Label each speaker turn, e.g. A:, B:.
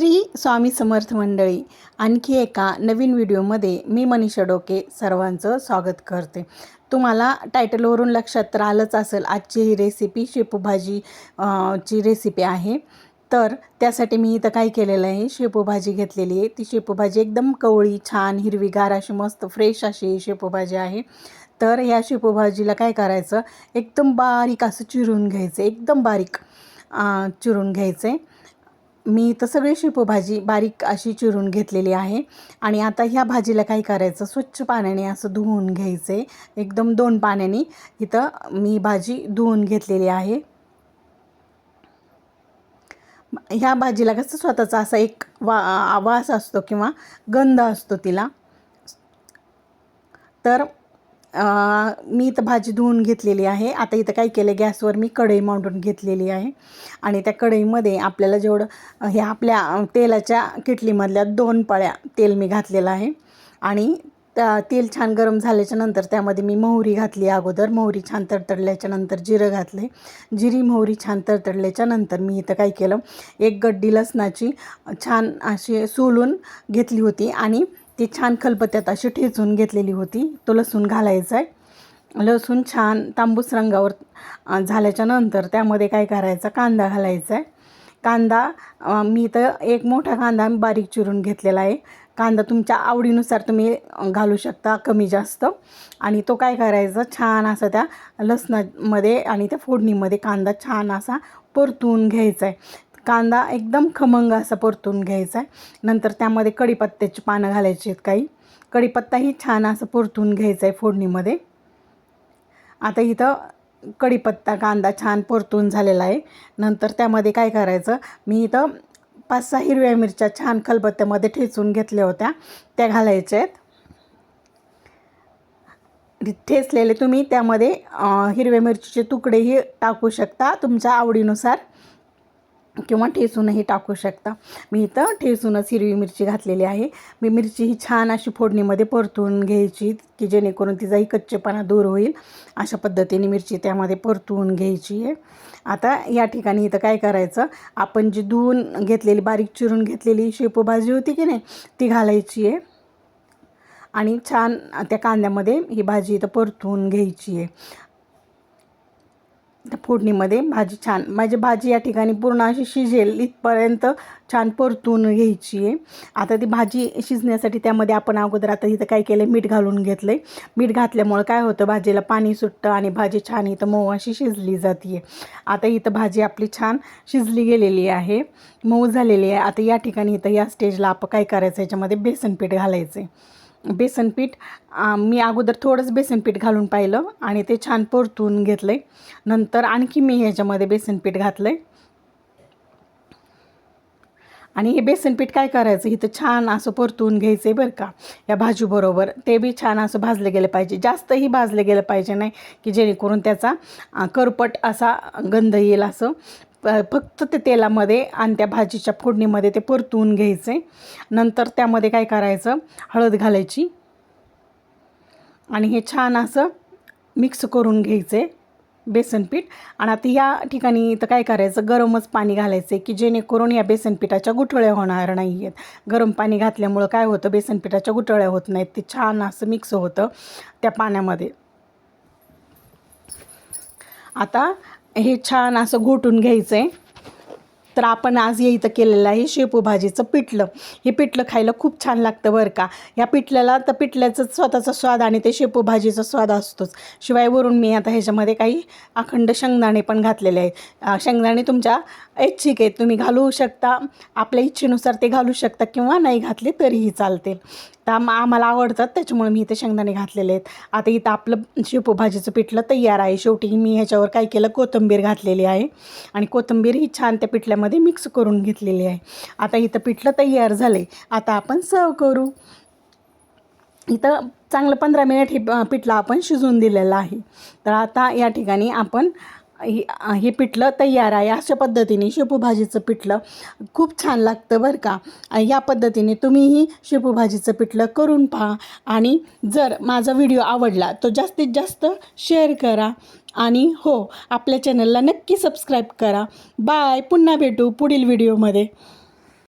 A: श्री स्वामी समर्थ मंडळी, आणखी एका नवीन व्हिडिओमध्ये मी मनीषा डोके सर्वांचं स्वागत करते। तुम्हाला टायटलवरून लक्षात तर आलंच असेल, आजची ही रेसिपी शेपू भाजी ची रेसिपी आहे। तर त्यासाठी मी इथं काय केलेलं आहे, शेपू भाजी घेतलेली आहे। ती शेपू भाजी एकदम कवळी, छान हिरवीगार अशी मस्त फ्रेश अशी शेपू भाजी आहे। तर या शेपू भाजीला काय करायचं, एकदम बारीक असं चिरून घ्यायचं, एकदम बारीक चिरून घ्यायचं। मी तर सगळी शेपू भाजी बारीक अशी चिरून घेतलेली आहे। आणि आता ह्या भाजीला काय करायचं, स्वच्छ पाण्याने असं धुवून घ्यायचे, एकदम 2 पाण्याने इथं मी भाजी धुवून घेतलेली आहे। ह्या भाजीला कसं स्वतःचा असा एक वास असतो किंवा गंध असतो तिला। तर मी इथं भाजी धुवून घेतलेली आहे। आता इथं काय केलं, गॅसवर मी कढई मांडून घेतलेली आहे। आणि त्या कढईमध्ये आपल्याला जेवढं हे आपल्या तेलाच्या किटलीमधल्या 2 पळ्या तेल मी घातलेलं आहे। आणि तेल छान गरम झाल्याच्या नंतर त्यामध्ये मी मोहरी घातली। अगोदर मोहरी छान तडतडल्याच्या नंतर जिरं घातले। जिरी मोहरी छान तडतडल्याच्या नंतर मी इथं काय केलं, 1 गड्डी लसणाची छान अशी सोलून घेतली होती आणि ती छान खलबत्त्यात अशी ठेचून घेतलेली होती। तो लसूण घालायचा आहे। लसूण छान तांबूस रंगावर झाल्याच्या नंतर त्यामध्ये काय करायचं, कांदा घालायचा आहे। कांदा मी तर 1 मोठा कांदा बारीक चिरून घेतलेला आहे। कांदा तुमच्या आवडीनुसार तुम्ही घालू शकता, कमी जास्त। आणि तो काय करायचा, छान असा त्या लसणामध्ये आणि त्या फोडणीमध्ये कांदा छान असा परतून घ्यायचा आहे। कांदा एकदम खमंग असा परतून घ्यायचा आहे। नंतर त्यामध्ये कढीपत्त्याची पानं घालायची आहेत काही। कढीपत्ताही छान असं परतून घ्यायचा आहे फोडणीमध्ये। आता इथं कढीपत्ता कांदा छान परतून झालेला आहे। नंतर त्यामध्ये काय करायचं, मी इथं 5-6 हिरव्या मिरच्या छान खलबत्त्यामध्ये ठेचून घेतल्या होत्या, त्या घालायच्या आहेत। ठेचलेले तुम्ही त्यामध्ये हिरव्या मिरचीचे तुकडेही टाकू शकता तुमच्या आवडीनुसार, किंवा ठेचूनही टाकू शकता। मी इथं ठेचूनच हिरवी मिरची घातलेली आहे। मी मिरची ही छान अशी फोडणीमध्ये परतून घ्यायची, की जेणेकरून तिचाही कच्चेपणा दूर होईल। अशा पद्धतीने मिरची त्यामध्ये परतून घ्यायची आहे। आता या ठिकाणी इथं काय करायचं, आपण जी धुवून घेतलेली बारीक चिरून घेतलेली शेपू भाजी होती की नाही, ती घालायची आहे। आणि छान त्या कांद्यामध्ये ही भाजी इथं परतून घ्यायची आहे। त्या फोडणीमध्ये भाजी छान, माझी भाजी या ठिकाणी पूर्ण अशी शिजेल इथपर्यंत छान परतून घ्यायची आहे। आता ती भाजी शिजण्यासाठी त्यामध्ये आपण अगोदर आता इथं काय केलं, मीठ घालून घेतलं आहे। मीठ घातल्यामुळे काय होतं, भाजीला पाणी सुटतं आणि भाजी छान इथं मऊ अशी शिजली जाते। आता इथं भाजी आपली छान शिजली गेलेली आहे, मऊ झालेली आहे। आता या ठिकाणी इथं या स्टेजला आपण काय करायचं, याच्यामध्ये बेसन पीठ घालायचं आहे। बेसन पीठ मी अगोदर थोडंच बेसन पीठ घालून पाहिलं आणि ते छान परतून घेतलं आहे। नंतर आणखी मी ह्याच्यामध्ये बेसन पीठ घातलं आहे। आणि हे बेसन पीठ काय करायचं, इथं छान असं परतून घ्यायचं आहे बरं का, या भाजीबरोबर। ते बी छान असं भाजलं गेलं पाहिजे, जास्तही भाजलं गेलं पाहिजे नाही, की जेणेकरून त्याचा करपट असा गंध येईल। असं फक्त ते तेलामध्ये आणि त्या भाजीच्या फोडणीमध्ये ते परतून घ्यायचे। नंतर त्यामध्ये काय करायचं, हळद घालायची आणि हे छान असं मिक्स करून घ्यायचे बेसन पीठ। आणि आता या ठिकाणी तर काय करायचं, गरमच पाणी घालायचं, की जेणेकरून या बेसन पिठाच्या गुठळ्या होणार नाही आहेत। गरम पाणी घातल्यामुळं काय होतं, बेसन पिठाच्या गुठळ्या होत नाहीत, ते छान असं मिक्स होतं त्या पाण्यामध्ये। आता हे छान असं घोटून घ्यायचं आहे। तर आपण आज इथं केलेलं आहे शेपू भाजीचं पिठलं। हे पिठलं खायला खूप छान लागतं बरं का। या पिठल्याला तर पिठल्याचं स्वतःचा स्वाद आणि ते शेपू भाजीचा स्वाद असतोच। शिवाय वरून मी आता ह्याच्यामध्ये काही अखंड शेंगदाणे पण घातलेले आहेत। शेंगदाणे तुमच्या ऐच्छिक आहेत, तुम्ही घालू शकता, आपल्या इच्छेनुसार ते घालू शकता, किंवा नाही घातले तरीही चालतील। तर आम्हाला आवडतात त्याच्यामुळे मी इथे शेंगदाणे घातलेले आहेत। आता इथं आपलं शेपू भाजीचं पिठलं तयार आहे। शेवटी मी ह्याच्यावर काय केलं, कोथिंबीर घातलेली आहे आणि कोथिंबीर ही छान त्या पिठल्यामध्ये मिक्स करून घेतलेली आहे। आता इथं पिठलं तयार झाले, आता आपण सर्व करू। इथं चांगलं 15 मिनिट हे पिठलं आपण शिजवून दिलेलं आहे। तर आता या ठिकाणी आपण हे पिठलं तयार आहे। अशा पद्धतीने शेपू भाजीचं पिठलं खूप छान लागतं बरं का। या पद्धतीने तुम्हीही शेपू भाजीचं पिठलं करून पहा। आणि जर माझा व्हिडिओ आवडला तर जास्तीत जास्त शेअर करा आणि हो, आपल्या चॅनलला नक्की सबस्क्राईब करा। बाय, पुन्हा भेटू पुढील व्हिडिओमध्ये।